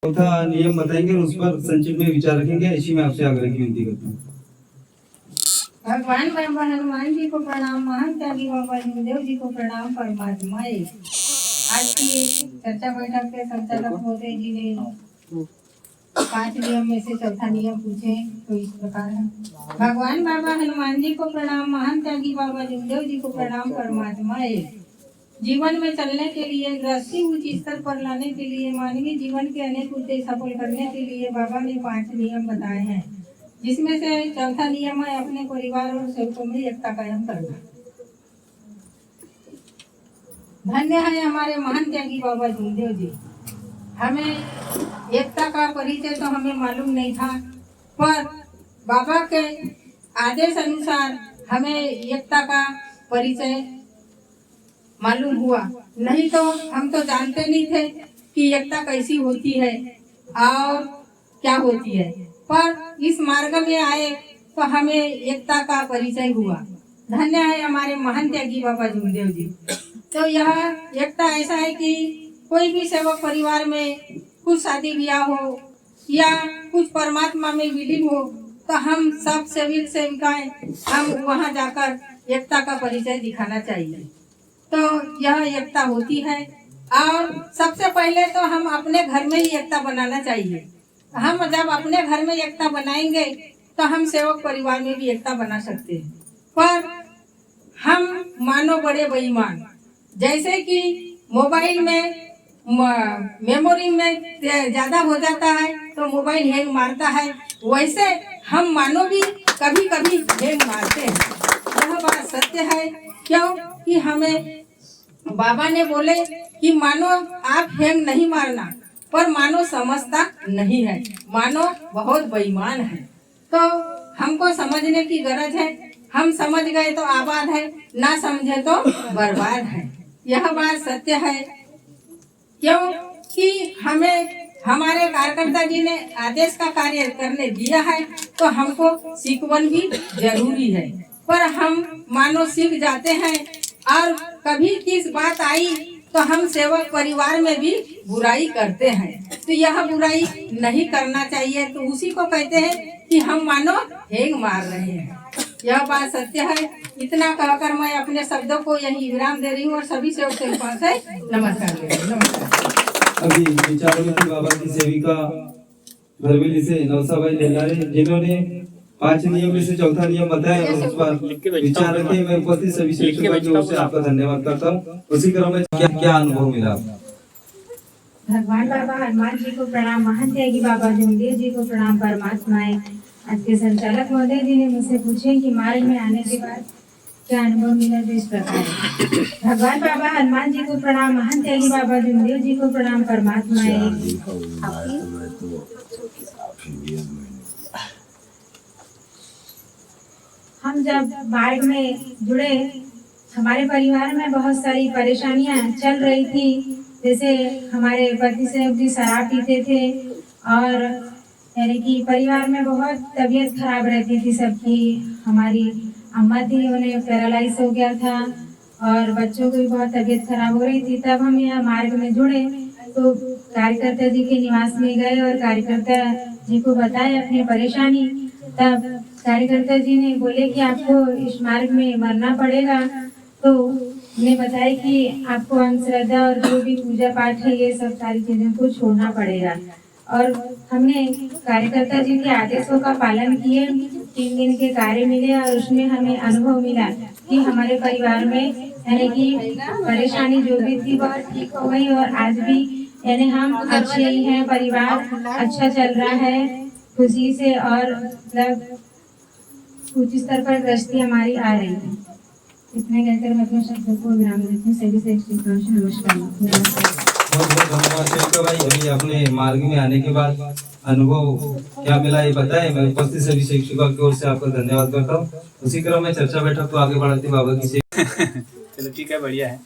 चौथा नियम बताएंगे और उस पर संक्षिप्त में विचार रखेंगे, ऐसी मैं आपसे आग्रह की विनती करता हूँ। भगवान बाबा हनुमान जी को प्रणाम, महान त्यागी बाबा हिमदेव जी को प्रणाम। परमात्मा आज की चर्चा बैठक के संचालक महोदय जी ने 5 नियम में से चौथा नियम पूछे, तो इस प्रकार है। भगवान बाबा हनुमान जी को प्रणाम, महान त्यागी बाबा हिमदेव जी को प्रणाम। परमात्मा जीवन में चलने के लिए, गृहस्थी उच्च स्तर पर लाने के लिए, मानवीय जीवन के अनेक उद्देश्य सफल करने के लिए बाबा ने 5 नियम बताए हैं, जिसमें से चौथा नियम है अपने परिवार और सेवकों में एकता कायम करना। धन्य है हमारे महान त्यागी बाबा हिमदेव जी। हमें एकता का परिचय तो हमें मालूम नहीं था, पर बाबा के आदेश अनुसार हमें एकता का परिचय मालूम हुआ। नहीं तो हम तो जानते नहीं थे कि एकता कैसी होती है और क्या होती है, पर इस मार्ग में आए तो हमें एकता का परिचय हुआ। धन्य है हमारे महान त्यागी बाबा हिमदेव जी। तो यह एकता ऐसा है कि कोई भी सेवक परिवार में कुछ शादी ब्याह हो या कुछ परमात्मा में विलीन हो, तो हम सब सेवक सेविकाएं हम वहां जाकर एकता का परिचय दिखाना चाहिए। तो यह एकता होती है। और सबसे पहले तो हम अपने घर में ही एकता बनाना चाहिए। हम जब अपने घर में एकता बनाएंगे तो हम सेवक परिवार में भी एकता बना सकते हैं। पर हम मानो बड़े बेईमान, जैसे कि मोबाइल में मेमोरी में ज्यादा हो जाता है तो मोबाइल हैंग मारता है, वैसे हम मानो भी कभी कभी हैंग मारते हैं। यह बात सत्य है। क्यों कि हमें बाबा ने बोले कि मानो आप हैंग नहीं मारना, पर मानो समझता नहीं है, मानो बहुत बेईमान है। तो हमको समझने की गरज है। हम समझ गए तो आबाद है, ना समझे तो बर्बाद है। यह बात सत्य है। क्यों कि हमें हमारे कार्यकर्ता जी ने आदेश का कार्य करने दिया है, तो हमको सीखवन भी जरूरी है। पर हम मानो सीख जाते हैं और कभी किस बात आई तो हम सेवक परिवार में भी बुराई करते हैं। तो यह बुराई नहीं करना चाहिए। तो उसी को कहते हैं कि हम मानो हैंग मार रहे हैं। यह बात सत्य है। इतना कहकर मैं अपने शब्दों को यही विराम दे रही हूँ और सभी सेवकों से नमस्कार दे रही हूँ। नमस्कार। अभी विचारों में बाबा की सेविका भरवेली से नौसा भाई लेलारे, जिन्होंने 5 नियम में से चौथा नियम बताया और उस पर विचार रखे, मैं उपस्थित सभी शिक्षकों की ओर से आपका धन्यवाद करता हूँ। उसी क्रम में क्या अनुभव मिला? भगवान बाबा हनुमान जी को प्रणाम, महान त्यागी बाबा हिमदेव जी को प्रणाम। परमात्माएं आज के संचालक महोदय जी ने मुझसे पूछे कि मार्ग में आने के बाद क्या अनुभव मिला, तो इस प्रकार है। भगवान बाबा हनुमान जी को प्रणाम, महान त्यागी बाबा हिमदेव जी को प्रणाम। परमात्माएं हम जब मार्ग में जुड़े, हमारे परिवार में बहुत सारी परेशानियां चल रही थी। जैसे हमारे पति साहब जी शराब पीते थे और यानी कि परिवार में बहुत तबीयत खराब रहती थी सबकी। हमारी अम्मा थी, उन्हें पैरालाइज हो गया था और बच्चों को भी बहुत तबीयत खराब हो रही थी। तब हम यह मार्ग में जुड़े तो कार्यकर्ता जी के निवास में गए और कार्यकर्ता जी को बताए अपनी परेशानी। तब कार्यकर्ता जी ने बोले कि आपको इस मार्ग में मरना पड़ेगा। तो उन्हें बताया कि आपको अंधश्रद्धा और जो भी पूजा पाठ है ये सब सारी चीजों को छोड़ना पड़ेगा। और हमने कार्यकर्ता जी के आदेशों का पालन किए। 3 दिन के कार्य मिले और उसमें हमें अनुभव मिला कि हमारे परिवार में यानी कि परेशानी जो भी थी वह ठीक हो गई और आज भी यानी हम अच्छे ही हैं, परिवार अच्छा चल रहा है खुशी से और मतलब उच्च स्तर पर गृहस्थी हमारी आ रही है। इतने कहकर मैं अपने शब्दों को विराम देती हूँ। सभी से नमस्कार। बहुत बहुत धन्यवाद सेविका भाई। अभी अपने मार्ग में आने के बाद अनुभव क्या मिला ये बताए। मैं उपस्थित सभी शिक्षकों की ओर से आपका धन्यवाद करता हूँ। उसी क्रम में चर्चा बैठक को आगे बढ़ाते बाबा की चलो ठीक है, बढ़िया है।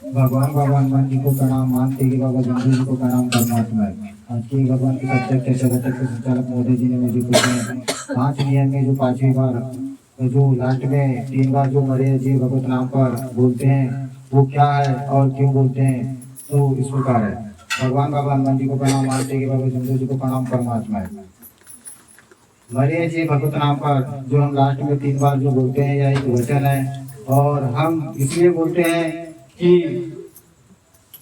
भगवान बाबा हनुमान जी को प्रणाम, महान त्यागी बाबा हिमदेव जी को प्रणाम। परमात्मा आज के भगवान के सत्य के संचालक महोदय जी ने मुझे पूछे 5 नियम में जो 5वीं बार जो लास्ट में 3 बार जो मरे जी भगवत नाम पर बोलते हैं वो क्या है और क्यों बोलते हैं। तो इस प्रकार है। भगवान बाबा हनुमान जी को प्रणाम, मान तेगी बाबा जमदेव जी को प्रणाम, परमात्मा है। मरिया जी भगवत नाम पर जो हम लास्ट में 3 बार जो बोलते हैं यह एक वचन है, और हम इसलिए बोलते हैं कि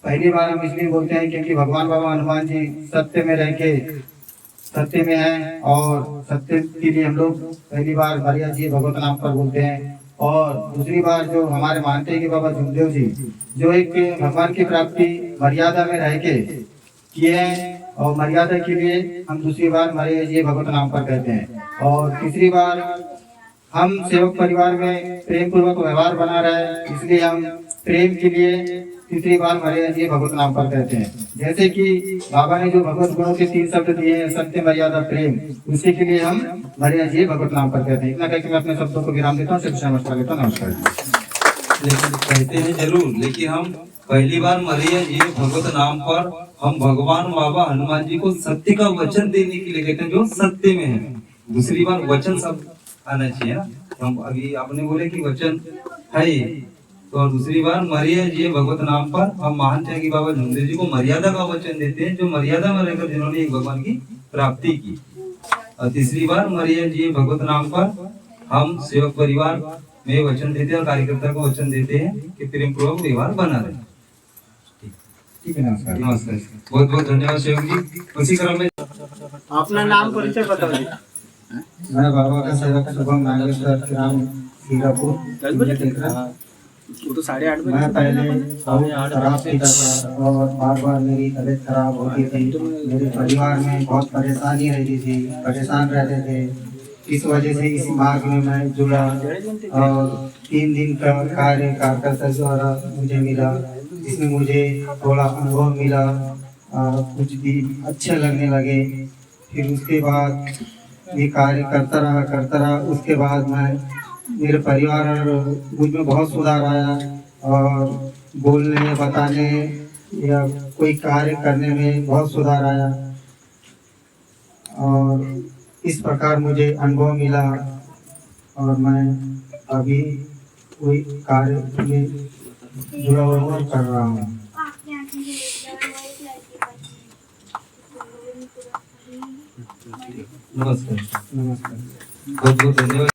पहली बार हम इसलिए बोलते हैं क्योंकि भगवान बाबा हनुमान जी सत्य में रह के सत्य में हैं, और सत्य के लिए हम लोग पहली बार मरिया जी भगवत नाम पर बोलते हैं। और दूसरी बार जो हमारे मानते हैं कि बाबा जमदेव जी जो एक भगवान की प्राप्ति मर्यादा में रह के किए हैं, और मर्यादा के लिए हम दूसरी बार मरिया जी भगवत नाम पर कहते हैं। और तीसरी बार हम सेवक परिवार में प्रेम पूर्वक व्यवहार बना रहे हैं, इसलिए हम प्रेम के लिए तीसरी बार मरिया जी भगवत नाम पर कहते हैं। जैसे कि बाबा ने जो भगवत गुणों के 3 शब्द दिए हैं, सत्य, मर्यादा, प्रेम, उसी के लिए हम मरिया जी भगवत नाम पर कहते हैं। इतना कहकर मैं अपने शब्दों को विराम देता हूँ। सबसे नमस्कार लेता हूँ। नमस्कार। लेकिन कहते हैं जरूर, लेकिन हम पहली बार मरिया जी भगवत नाम पर हम भगवान बाबा हनुमान जी को सत्य का वचन देने के लिए कहते हैं जो सत्य में है। दूसरी बार वचन सब आना चाहिए ना। हम अभी आपने बोले कि वचन है, तो और दूसरी बार मरिया जी भगवत नाम पर हम महान त्यागी बाबा जमदेव जी को मर्यादा का वचन देते हैं, जो मर्यादा में रहकर जिन्होंने एक भगवान की प्राप्ति की। और तीसरी बार मरिया जी भगवत नाम पर हम सेवक परिवार में वचन देते हैं और कार्यकर्ता को वचन देते हैं कि प्रेम पूर्वक व्यवहार बना रहे। ठीक है, नमस्कार। नमस्कार, बहुत बहुत धन्यवाद सेवक जी। उसी क्रम में अपना नाम परिचय बताओ जी। मैं बाबा का सेवक शुभम नागेश्वर ग्राम हीरापुर। वो तो 8:30 बजे। मैं पहले बहुत शराब पीता था और बार बार मेरी तबीयत खराब होती थी। मेरे परिवार में बहुत परेशानी रहती थी, परेशान रहते थे। इस वजह से इस मार्ग में मैं जुड़ा और 3 दिन का कार्य कार्यकर्ता द्वारा मुझे मिला, जिसमें मुझे थोड़ा अनुभव मिला, कुछ भी अच्छे लगने लगे। फिर उसके बाद ये कार्य करता रहा। उसके बाद मैं मेरे परिवार और मुझ में बहुत सुधार आया, और बोलने, बताने या कोई कार्य करने में बहुत सुधार आया, और इस प्रकार मुझे अनुभव मिला, और मैं अभी कोई कार्य में जुड़ा हुआ कर रहा हूँ। नमस्कार, नमस्कार। बहुत बहुत धन्यवाद।